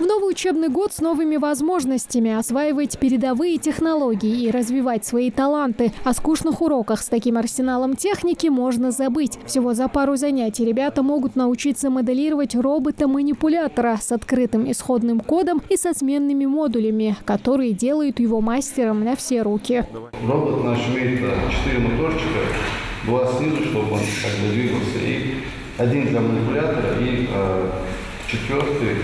В новый учебный год с новыми возможностями осваивать передовые технологии и развивать свои таланты. О скучных уроках с таким арсеналом техники можно забыть. Всего за пару занятий ребята могут научиться моделировать робота-манипулятора с открытым исходным кодом и со сменными модулями, которые делают его мастером на все руки. Робот наш имеет 4 моторчика, 2 снизу, чтобы он двигался, и один для манипулятора, и 4-й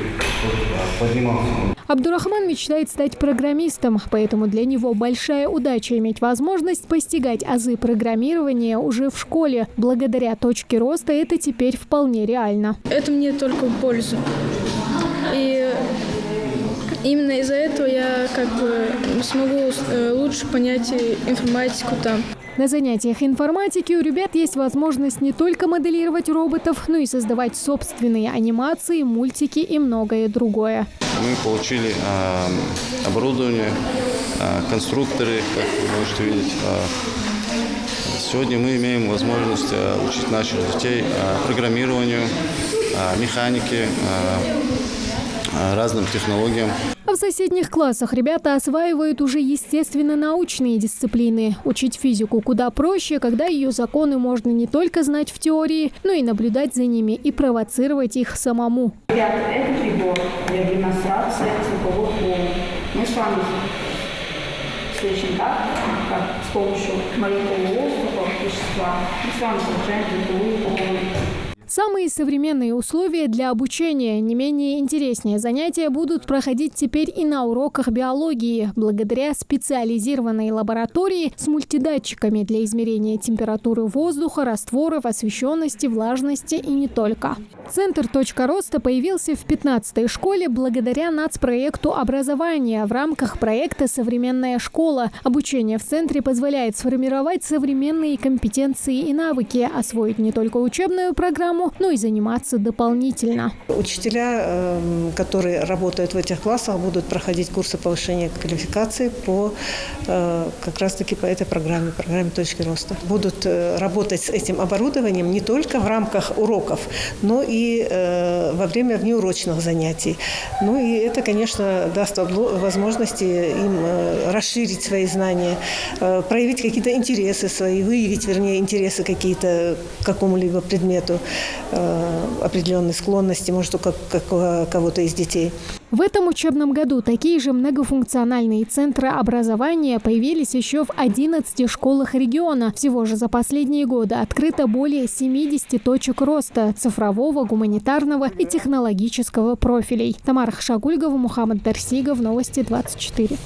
поднимался. Абдурахман мечтает стать программистом, поэтому для него большая удача иметь возможность постигать азы программирования уже в школе. Благодаря точке роста это теперь вполне реально. Это мне только в пользу. И именно из-за этого я смогу лучше понять информатику там. На занятиях информатики у ребят есть возможность не только моделировать роботов, но и создавать собственные анимации, мультики и многое другое. Мы получили оборудование, конструкторы, как вы можете видеть. Сегодня мы имеем возможность учить наших детей программированию, механике, разным технологиям. А в соседних классах ребята осваивают уже естественно-научные дисциплины. Учить физику куда проще, когда ее законы можно не только знать в теории, но и наблюдать за ними и провоцировать их самому. Ребята, это прибор для демонстрации звуковых волн. Мы с вами слышим так, как с помощью молекул воздуха, вещества. Мы с вами получаем звуковую волну. Самые современные условия для обучения, не менее интересные занятия будут проходить теперь и на уроках биологии, благодаря специализированной лаборатории с мультидатчиками для измерения температуры воздуха, растворов, освещенности, влажности и не только. Центр «Точка роста» появился в 15-й школе благодаря нацпроекту образования в рамках проекта «Современная школа». Обучение в центре позволяет сформировать современные компетенции и навыки, освоить не только учебную программу, но и заниматься дополнительно. Учителя, которые работают в этих классах, будут проходить курсы повышения квалификации как раз-таки по этой программе «Точки роста». Будут работать с этим оборудованием не только в рамках уроков, но и во время внеурочных занятий. Ну и это, конечно, даст возможности им расширить свои знания, проявить какие-то интересы свои, выявить, вернее, интересы какие-то к какому-либо предмету, определенные склонности, может, у кого-то из детей. В этом учебном году такие же многофункциональные центры образования появились еще в 11 школах региона. Всего же за последние годы открыто более 70 точек роста цифрового, гуманитарного и технологического профилей. Тамара Хашагульгова, Мухаммад Дарсигов, Новости 24.